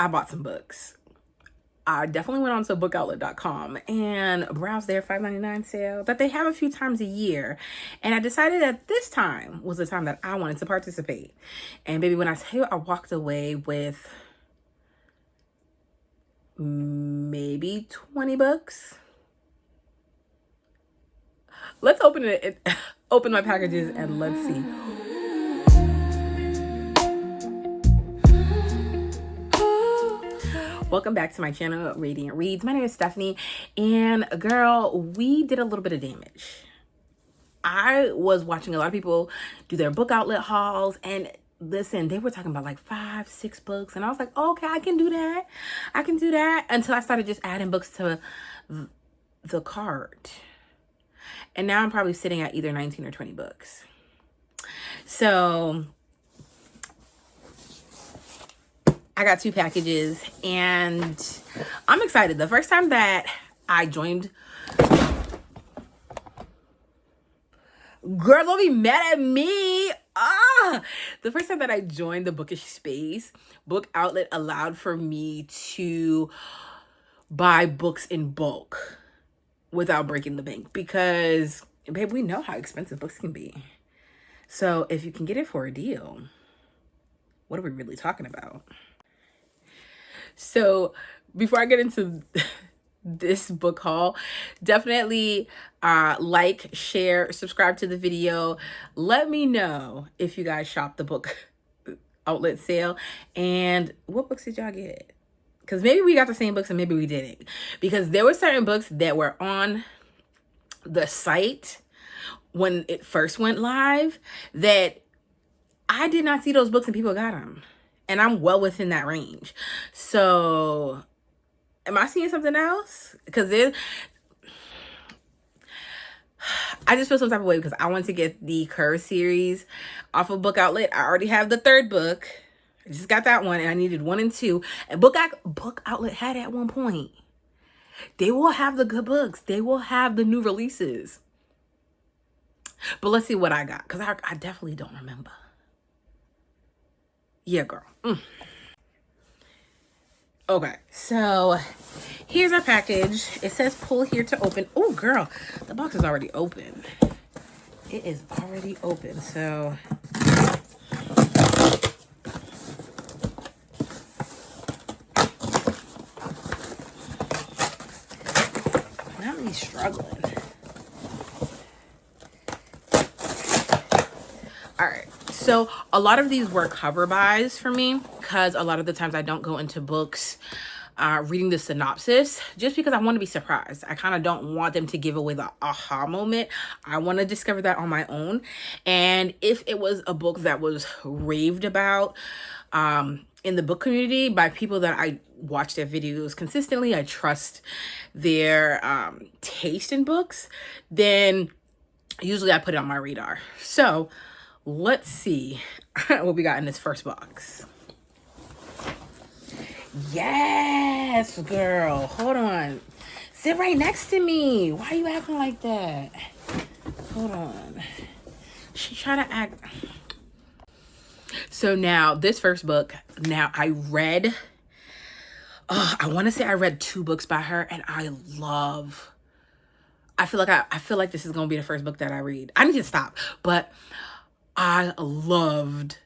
I bought some books. I definitely went on to bookoutlet.com and browsed their $5.99 sale that they have a few times a year. And I decided that this time was the time that I wanted to participate. And baby, when I tell you I walked away with maybe 20 books. Let's open it, open my packages and let's see. Welcome back to my channel, Radiant Reads. My name is Stephanie, and girl, we did a little bit of damage. I was watching a lot of people do their book outlet hauls, and listen, they were talking about like 5, 6 books, and I was like, oh, okay, I can do that. I can do that, until I started just adding books to the cart. And now I'm probably sitting at either 19 or 20 books. So I got 2 packages and I'm excited. The first time that I joined, girl, don't be mad at me. The first time that I joined the bookish space, Book Outlet allowed for me to buy books in bulk without breaking the bank, because babe, we know how expensive books can be. So if you can get it for a deal, what are we really talking about? So before I get into this book haul, definitely like, share, subscribe to the video. Let me know if you guys shop the Book Outlet sale, and what books did y'all get? Because maybe we got the same books and maybe we didn't, because there were certain books that were on the site when it first went live that I did not see those books and people got them. And I'm well within that range. So am I seeing something else? Because I just feel some type of way because I want to get the Curve series off of Book Outlet. I already have the 3rd book. I just got that one and I needed 1 and 2. And Book Outlet had at one point. They will have the good books. They will have the new releases. But let's see what I got, because I definitely don't remember. Yeah, girl. Okay, so here's our package. It says pull here to open. Oh, girl, the box is already open. It is already open, so not me struggling. All right, so a lot of these were cover buys for me, because a lot of the times I don't go into books reading the synopsis, just because I want to be surprised. I kind of don't want them to give away the aha moment. I want to discover that on my own. And if it was a book that was raved about in the book community by people that I watch their videos consistently, I trust their taste in books, then usually I put it on my radar. So let's see what we got in this first box. Yes, girl. Hold on. Sit right next to me. Why are you acting like that? Hold on. She trying to act. So now this first book, now I read, I want to say I read 2 books by her, and I feel like this is going to be the first book that I read. I need to stop, but I loved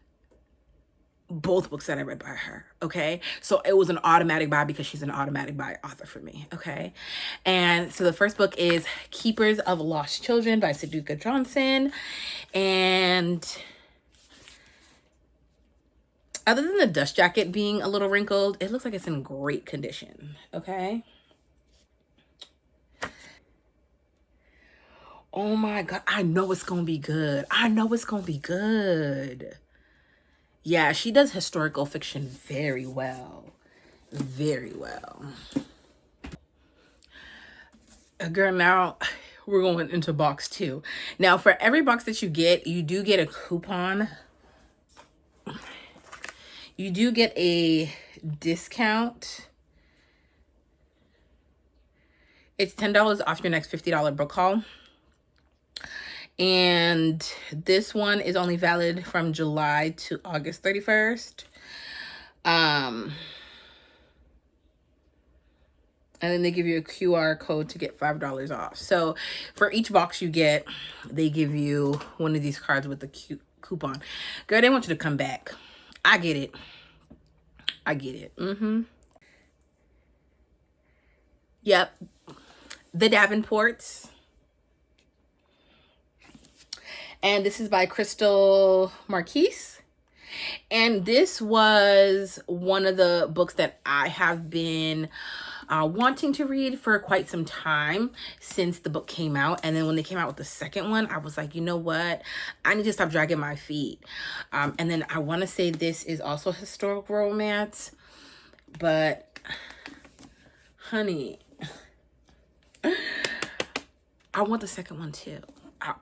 both books that I read by her, okay? So it was an automatic buy because she's an automatic buy author for me, okay? And so the first book is Keepers of Lost Children by Sadoka Johnson. And other than the dust jacket being a little wrinkled, it looks like it's in great condition, okay? Oh my God, I know it's gonna be good. I know it's gonna be good. Yeah, she does historical fiction very well. Very well. Girl, now we're going into box 2. Now, for every box that you do get a coupon. You do get a discount. It's $10 off your next $50 book haul. And this one is only valid from July to August 31st. And then they give you a QR code to get $5 off. So for each box you get, they give you one of these cards with the coupon. Girl, they want you to come back. I get it. I get it. Yep. The Davenports. And this is by Crystal Marquise. And this was one of the books that I have been wanting to read for quite some time since the book came out. And then when they came out with the second one, I was like, you know what? I need to stop dragging my feet. And then I want to say this is also historical romance. But, honey, I want the second one too.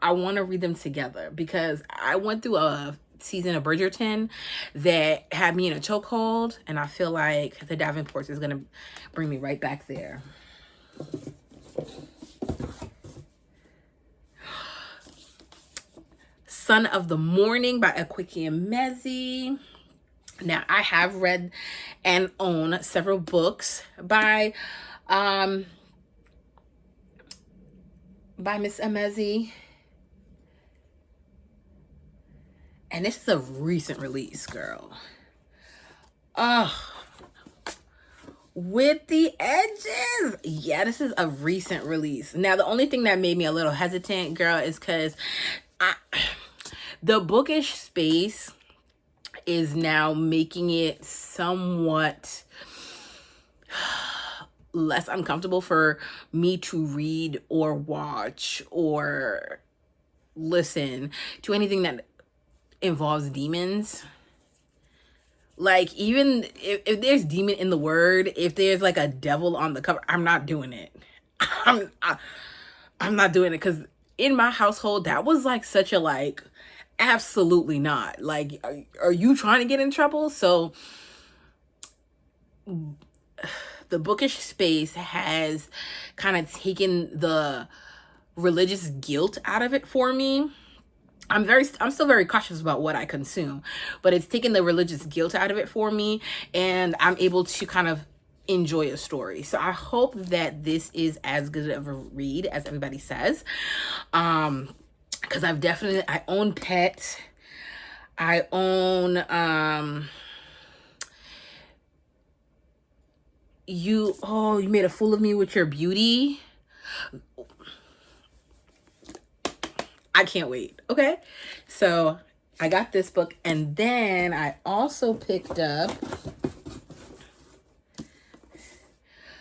I want to read them together because I went through a season of Bridgerton that had me in a chokehold, and I feel like the Davenports is going to bring me right back there. Son of the Morning by Akwaeke Emezi. Now, I have read and own several books by Miss Emezi. And this is a recent release, girl. With the Edges. Yeah, this is a recent release. Now, the only thing that made me a little hesitant, girl, is because the bookish space is now making it somewhat less uncomfortable for me to read or watch or listen to anything that involves demons. Like, even if there's demon in the word, if there's like a devil on the cover, I'm not doing it. I'm not doing it, because in my household that was like such a like absolutely not. Like, are you trying to get in trouble? So the bookish space has kind of taken the religious guilt out of it for me. I'm still very cautious about what I consume, but it's taken the religious guilt out of it for me, and I'm able to kind of enjoy a story. So I hope that this is as good of a read as everybody says. Because I own Pet. I own you made a fool of me with your beauty. I can't wait. Okay. So I got this book, and then I also picked up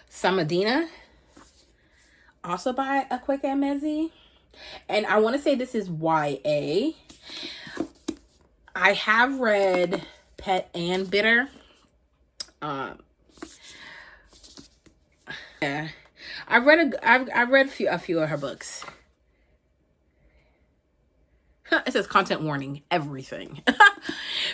Samadina, also by Akwaeke Emezi. And I want to say this is YA. I have read Pet and Bitter. Yeah. I've read a few of her books. It says content warning, everything.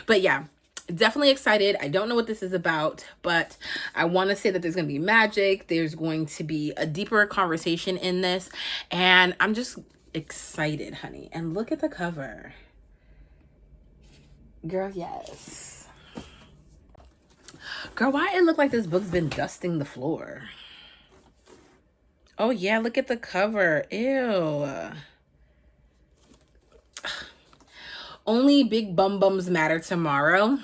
But yeah, definitely excited. I don't know what this is about, but I want to say that there's going to be magic. There's going to be a deeper conversation in this, and I'm just excited, honey. And look at the cover. Girl, yes. Girl, why it look like this book's been dusting the floor? Oh yeah, look at the cover. Ew. Only Big Bum Bums Matter Tomorrow.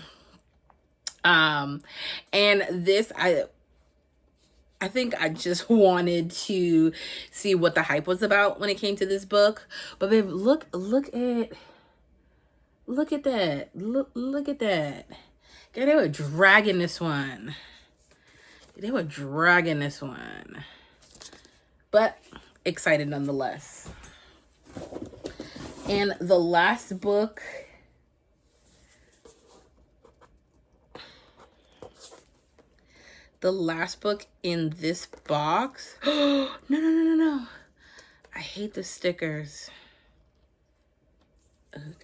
And this, I think I just wanted to see what the hype was about when it came to this book. But babe, look at that. Look at that. Girl, they were dragging this one. But excited nonetheless. And the last book in this box. No. I hate the stickers.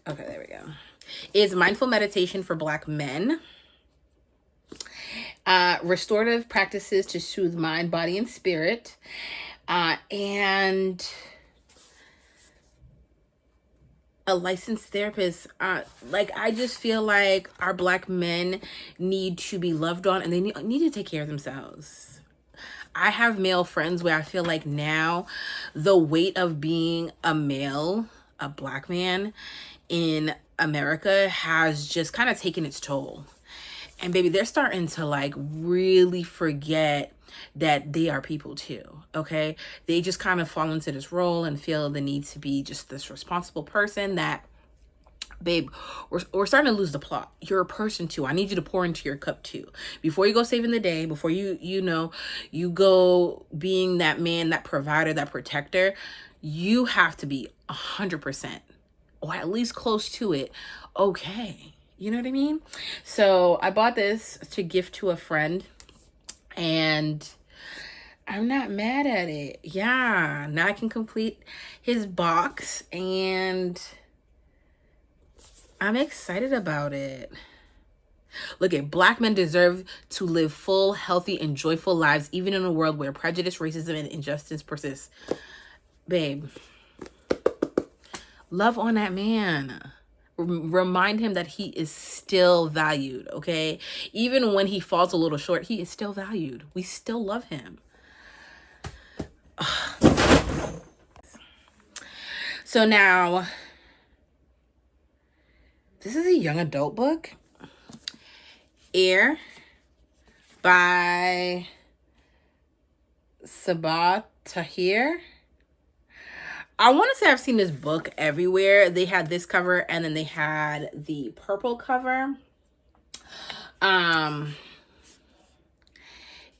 Okay, there we go. Is Mindful Meditation for Black Men. Restorative practices to soothe mind, body, and spirit. And a licensed therapist. I just feel like our Black men need to be loved on, and they need to take care of themselves. I have male friends where I feel like now the weight of being a male, a black man in America has just kind of taken its toll. And baby, they're starting to like really forget that they are people too, okay? They just kind of fall into this role and feel the need to be just this responsible person that, babe, we're starting to lose the plot. You're a person too. I need you to pour into your cup too. Before you go saving the day, before you go being that man, that provider, that protector, you have to be 100% or at least close to it. Okay. You know what I mean? So I bought this to gift to a friend and I'm not mad at it. Yeah. Now I can complete his box and I'm excited about it. Look, at black men deserve to live full, healthy, and joyful lives, even in a world where prejudice, racism, and injustice persists. Babe, love on that man. Remind him that he is still valued, okay? Even when he falls a little short, he is still valued. We still love him. So now, this is a young adult book. Air by Sabaa Tahir. I want to say I've seen this book everywhere. They had this cover and then they had the purple cover. And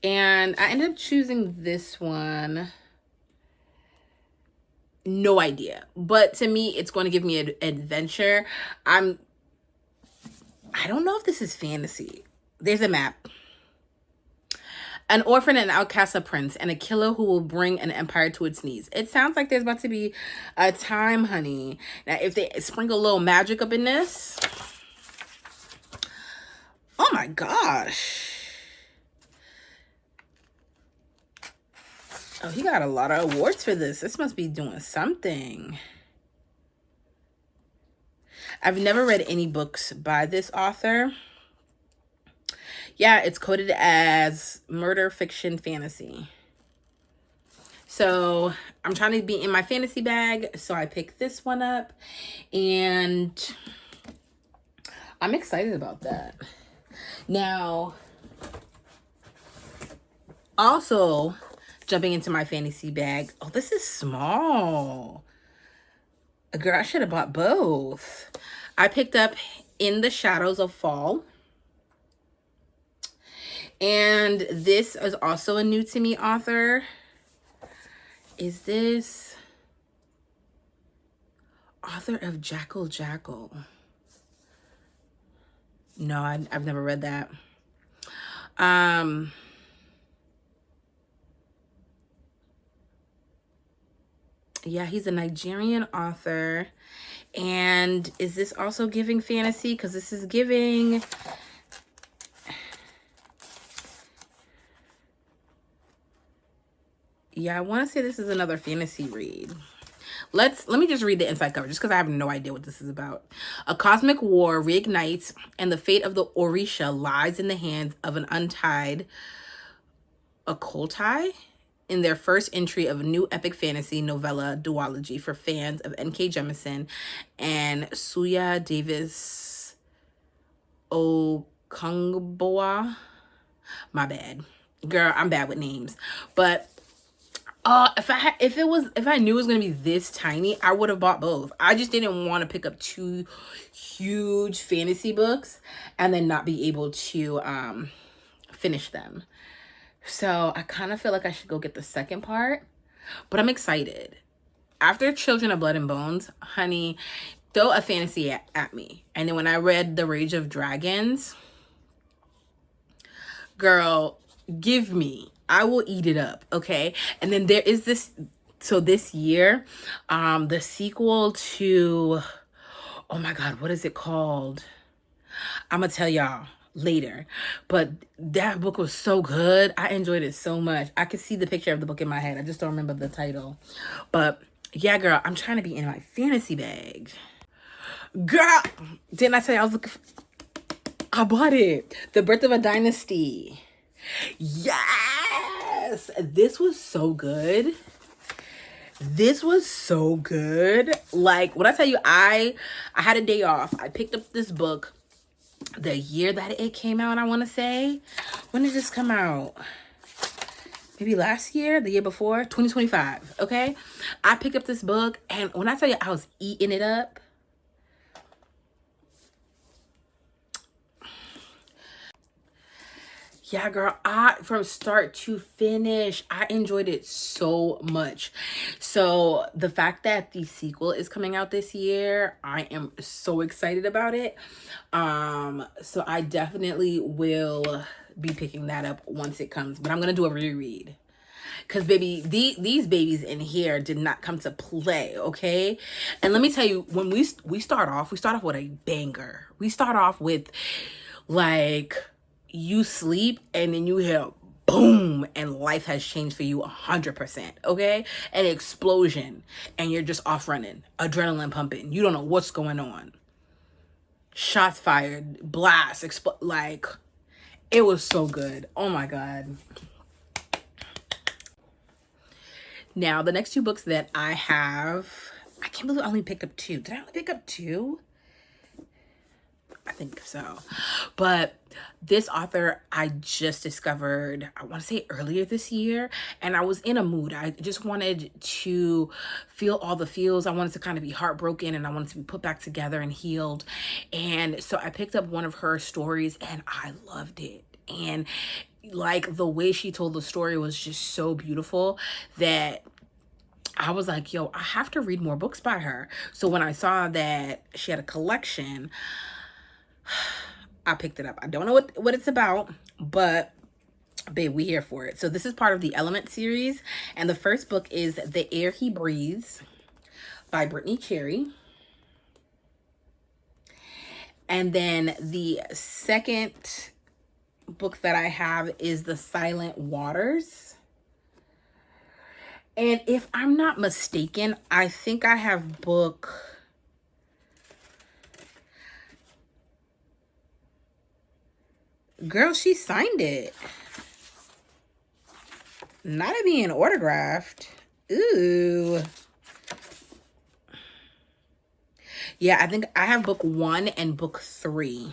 I ended up choosing this one. No idea. But to me, it's going to give me an adventure. I don't know if this is fantasy. There's a map. An orphan and outcast, a prince, and a killer who will bring an empire to its knees. It sounds like there's about to be a time, honey. Now, if they sprinkle a little magic up in this. Oh my gosh. Oh, he got a lot of awards for this. This must be doing something. I've never read any books by this author. Yeah, it's coded as murder fiction fantasy. So I'm trying to be in my fantasy bag. So I picked this one up and I'm excited about that. Now, also jumping into my fantasy bag. Oh, this is small. Girl, I should have bought both. I picked up In the Shadows of Fall. And this is also a new to me author. Is this author of Jackal Jackal? No, I've never read that. Yeah, he's a Nigerian author. And is this also giving fantasy? Because this is giving... Yeah, I want to say this is another fantasy read. Let me just read the inside cover, just because I have no idea what this is about. A cosmic war reignites, and the fate of the Orisha lies in the hands of an untied occulti in their first entry of a new epic fantasy novella duology for fans of N.K. Jemisin and Suya Davis Okungboa. My bad. Girl, I'm bad with names. But if I knew it was gonna be this tiny, I would have bought both. I just didn't want to pick up two huge fantasy books and then not be able to finish them. So I kind of feel like I should go get the second part, but I'm excited. After Children of Blood and Bones, honey, throw a fantasy at me. And then when I read The Rage of Dragons, girl, give me. I will eat it up, okay? And then there is this, so this year, the sequel to, oh my God, what is it called? I'm gonna tell y'all later. But that book was so good. I enjoyed it so much. I could see the picture of the book in my head. I just don't remember the title. But yeah, girl, I'm trying to be in my fantasy bag. Girl, didn't I tell you I was looking for, I bought it. The Birth of a Dynasty. Yes, this was so good. This was so good. Like, when I tell you, I had a day off. I picked up this book the year that it came out. I want to say, when did this come out? Maybe last year, the year before, 2025. Okay, I picked up this book, and when I tell you, I was eating it up. Yeah, girl, from start to finish, I enjoyed it so much. So the fact that the sequel is coming out this year, I am so excited about it. So I definitely will be picking that up once it comes, but I'm gonna do a reread. Cause baby, these babies in here did not come to play, okay? And let me tell you, when we start off with a banger. We start off with like, you sleep and then you hear boom and life has changed for you 100%, okay? An explosion and you're just off running, adrenaline pumping. You don't know what's going on. Shots fired, blast, like, it was so good. Oh my God. Now, the next two books that I have, I can't believe I only picked up two. Did I only pick up two? I think so. But this author I just discovered, I want to say earlier this year, and I was in a mood. I just wanted to feel all the feels. I wanted to kind of be heartbroken, and I wanted to be put back together and healed. And so I picked up one of her stories and I loved it. And like, the way she told the story was just so beautiful that I was like, yo, I have to read more books by her. So when I saw that she had a collection, I picked it up. I don't know what it's about, but babe, we here for it. So this is part of the Element series, and the first book is The Air He Breathes by Brittany Cherry. And then the second book that I have is The Silent Waters. And if I'm not mistaken, I think I have book... Girl, she signed it. Not it being autographed. Ooh. Yeah, I think I have book 1 and book 3.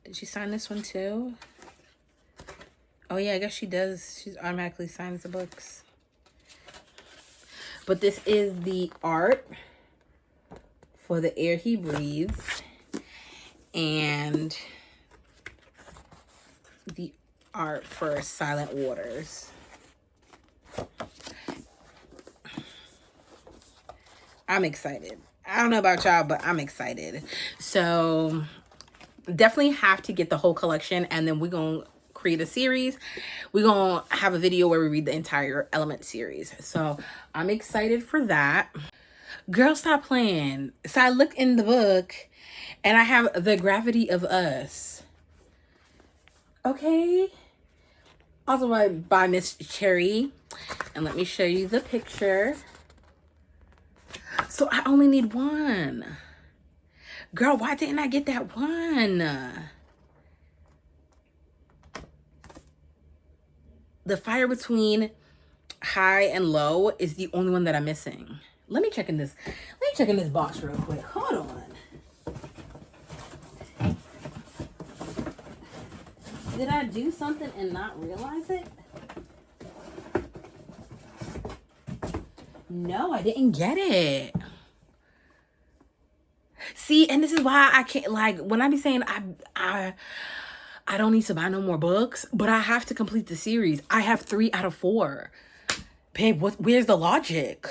Did she sign this one too? Oh yeah, I guess she does. She automatically signs the books. But this is the art for The Air He Breathes. And the art for Silent Waters. I'm excited. I don't know about y'all, but I'm excited. So definitely have to get the whole collection, and then we're going to create a series. We're going to have a video where we read the entire Element series. So I'm excited for that. Girl, stop playing. So I look in the book and I have The Gravity of Us. Okay. Also by Miss Cherry. And let me show you the picture. So I only need one. Girl, why didn't I get that one? The Fire Between High and Low is the only one that I'm missing. Let me check in this box real quick. Hold on. Did I do something and not realize it? No, I didn't get it. See, and this is why I can't, like, when I be saying I don't need to buy no more books, but I have to complete the series. I have 3 out of 4. Babe, where's the logic?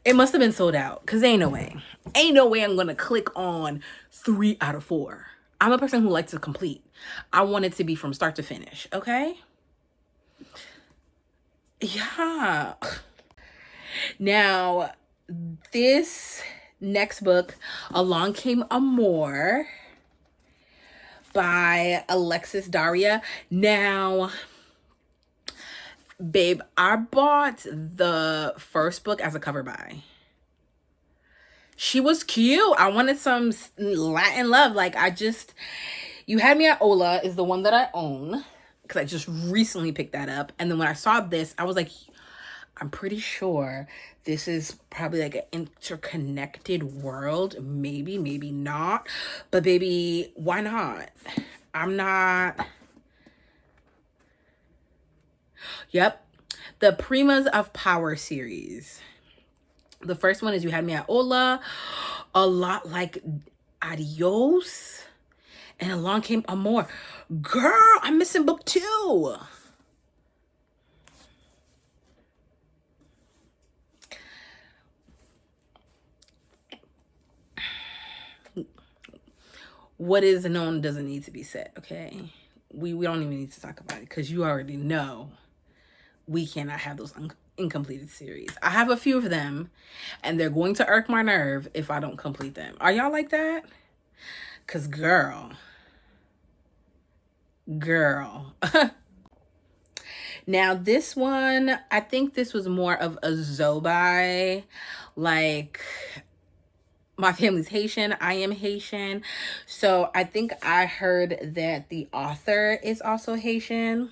It must have been sold out, because ain't no way. Ain't no way I'm going to click on 3 out of 4. I'm a person who likes to complete. I want it to be from start to finish, okay? Yeah. Now, this next book, Along Came Amor by Alexis Daria. Now, babe, I bought the first book as a cover buy. She was cute. I wanted some Latin love. Like, You Had Me at Ola is the one that I own because I just recently picked that up. And then when I saw this, I was like, I'm pretty sure this is probably like an interconnected world. Maybe, maybe not. But baby, why not? I'm not... Yep. The Primas of Power series. The first one is You Had Me at Ola. A lot like Adios. And Along Came Amor. Girl, I'm missing book 2. What is known doesn't need to be said, okay? We don't even need to talk about it because you already know we cannot have those incompleted series. I have a few of them, and they're going to irk my nerve if I don't complete them. Are y'all like that? Because girl. Now this one, I think this was more of a Zobai, like... My family's Haitian. I am Haitian. So I think I heard that the author is also Haitian.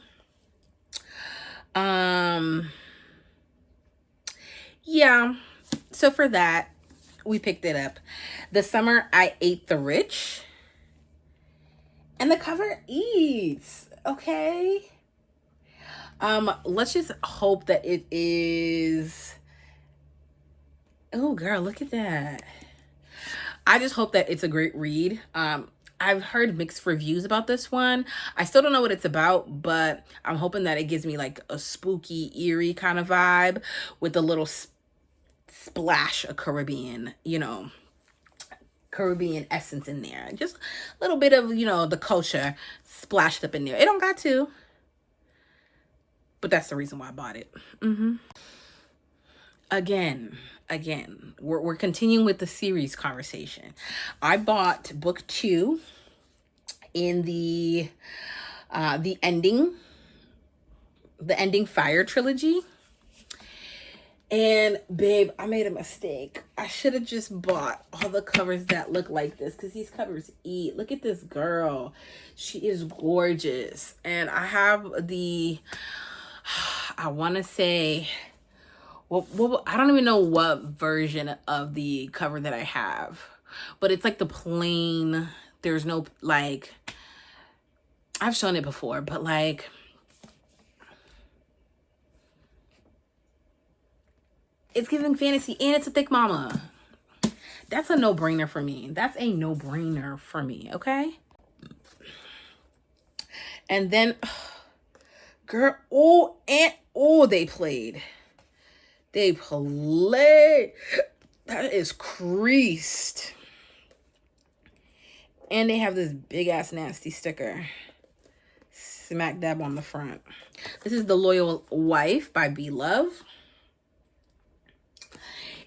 Yeah. So for that, we picked it up. The Summer I Ate the Rich. And the cover eats. Okay. Let's just hope that it is... Oh, girl, look at that. I just hope that it's a great read. I've heard mixed reviews about this one. I still don't know what it's about, but I'm hoping that it gives me like a spooky, eerie kind of vibe with a little splash of Caribbean, you know, Caribbean essence in there. Just a little bit of, you know, the culture splashed up in there. It don't got to, but that's the reason why I bought it. Again, we're continuing with the series conversation. I bought book 2 in the ending Fire trilogy. And babe, I made a mistake. I should have just bought all the covers that look like this because these covers eat. Look at this girl. She is gorgeous. And I have the, I want to say, well, I don't even know what version of the cover that I have, but it's like the plain, there's no, like, I've shown it before, but like, it's giving fantasy and it's a thick mama. That's a no-brainer for me. That's a no-brainer for me, okay? And then, girl, they played. They played. That is creased. And they have this big ass nasty sticker. Smack dab on the front. This is The Loyal Wife by B Love.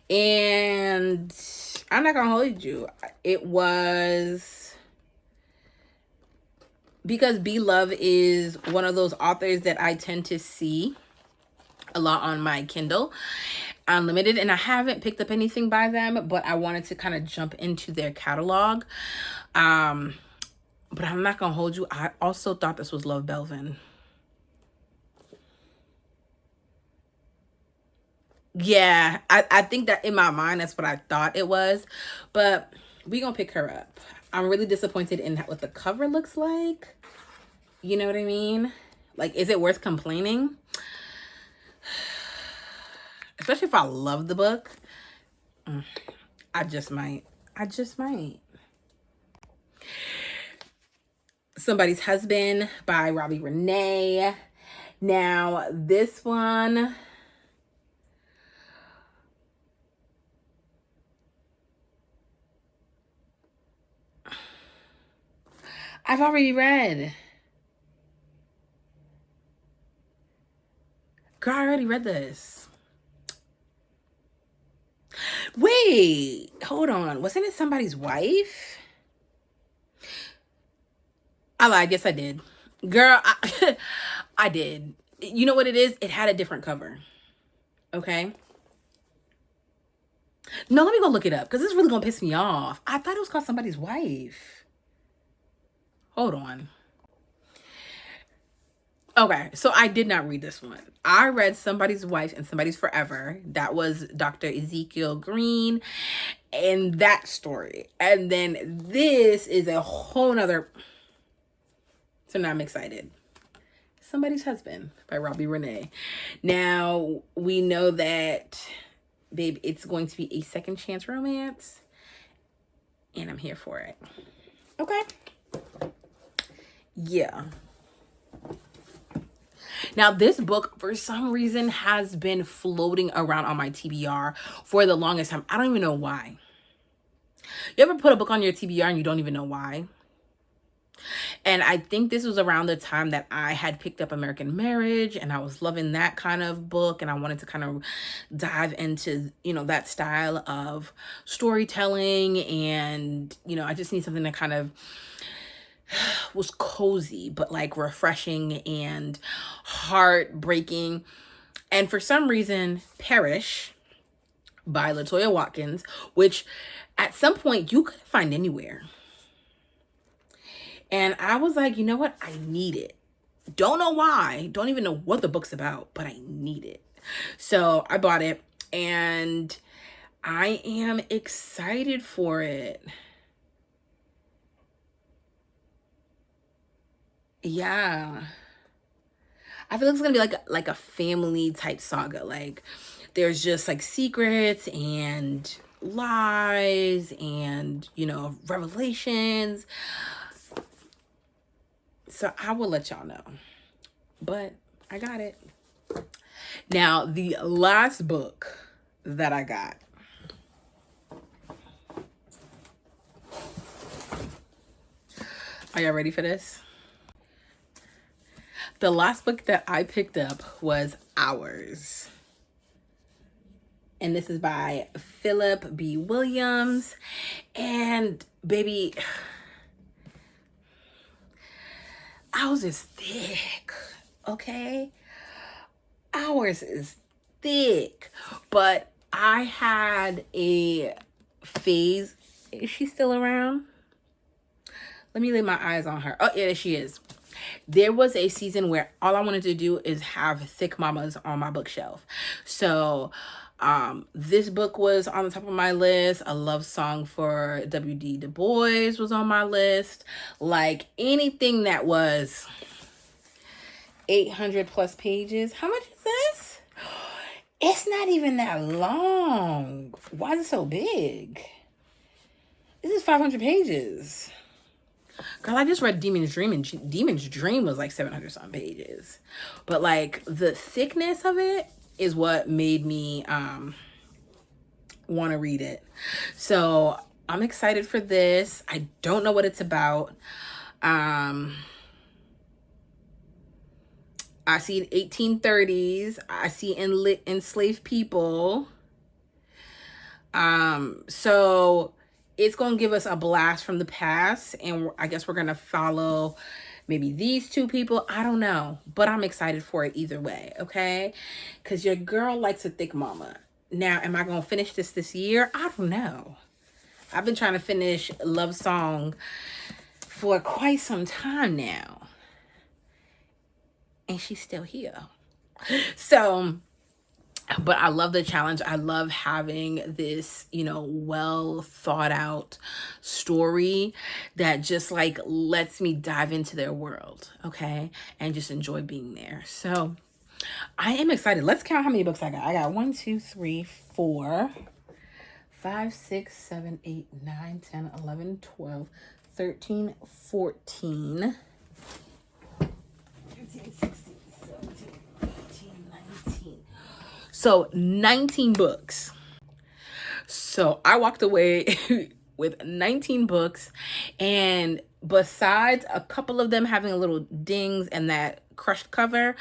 And I'm not gonna hold you. It was because B Love is one of those authors that I tend to see a lot on my Kindle Unlimited, and I haven't picked up anything by them, but I wanted to kind of jump into their catalog. But I'm not gonna hold you. I also thought this was Love Belvin. Yeah, I think that in my mind that's what I thought it was, but we gonna pick her up. I'm really disappointed in what the cover looks like. You know what I mean? Like, is it worth complaining? Especially if I love the book. I just might. Somebody's Husband by Robbie Renee. Now, this one, I've already read. Girl, I already read this. Wait, hold on. Wasn't it Somebody's Wife? I lied. Yes, I did. Girl, I did. You know what it is? It had a different cover. Okay? No, let me go look it up because this is really going to piss me off. I thought it was called Somebody's Wife. Hold on. Okay, so I did not read this one. I read Somebody's Wife and Somebody's Forever. That was Dr. Ezekiel Green and that story. And then this is a whole nother. So now I'm excited. Somebody's Husband by Robbie Renee. Now we know that, babe, it's going to be a second chance romance. And I'm here for it. Okay. Yeah. Now, this book, for some reason, has been floating around on my TBR for the longest time. I don't even know why. You ever put a book on your TBR and you don't even know why? And I think this was around the time that I had picked up American Marriage, and I was loving that kind of book, and I wanted to kind of dive into, that style of storytelling. And, I just need something that kind of was cozy, but like refreshing and heartbreaking. And for some reason, Perish by Latoya Watkins, which at some point you couldn't find anywhere. And I was like, you know what? I need it. Don't know why. Don't even know what the book's about, but I need it. So I bought it and I am excited for it. Yeah. I feel like it's gonna be like a family type saga. Like there's just like secrets and lies and, revelations. So I will let y'all know. But I got it. Now, the last book that I got. Are y'all ready for this? The last book that I picked up was Ours. And this is by Philip B. Williams. And baby, Ours is thick, okay? Ours is thick. But I had a phase. Is she still around? Let me lay my eyes on her. Oh, yeah, there she is. There was a season where all I wanted to do is have thick mamas on my bookshelf. So this book was on the top of my list. A love song for W.D. Du Bois was on my list. Like anything that was 800 plus pages. How much is this? It's not even that long. Why is it so big? This is 500 pages. Girl, I just read Demon's Dream, and Demon's Dream was like 700 some pages. But like the thickness of it is what made me want to read it. So I'm excited for this. I don't know what it's about. I see 1830s. I see enslaved people. So it's going to give us a blast from the past. And I guess we're going to follow maybe these two people. I don't know. But I'm excited for it either way. Okay? Because your girl likes a thick mama. Now, am I going to finish this year? I don't know. I've been trying to finish Love Song for quite some time now. And she's still here. So, but I love the challenge. I love having this, well thought out story that just like lets me dive into their world, okay? And just enjoy being there. So I am excited. Let's count how many books I got. I got 1, 2, 3, 4, 5, 6, 7, 8, 9, 10, 11, 12, 13, 14, 15, 16, 17, 18, 19. So 19 books. So I walked away with 19 books. And besides a couple of them having a little dings and that crushed cover,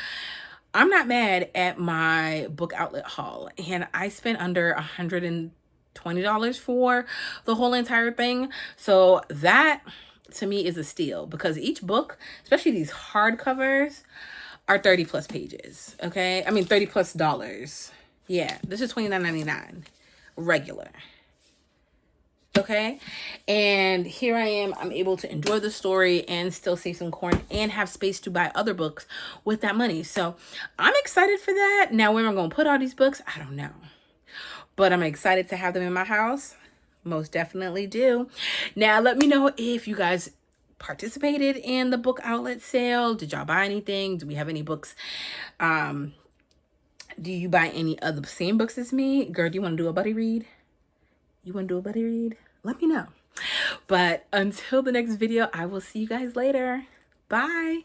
I'm not mad at my book outlet haul. And I spent under $120 for the whole entire thing. So that to me is a steal, because each book, especially these hardcovers, are 30 plus pages. Okay. I mean, 30 plus dollars. Yeah. This is $29.99 regular. Okay, and here I am. I'm able to enjoy the story and still save some coin and have space to buy other books with that money. So I'm excited for that. Now, where am I going to put all these books? I don't know, but I'm excited to have them in my house. Most definitely do. Now, let me know if you guys participated in the book outlet sale. Did y'all buy anything? Do we have any books? Do you buy any of the same books as me? Girl, do you want to do a buddy read? You want to do a buddy read? Let me know. But until the next video, I will see you guys later. Bye.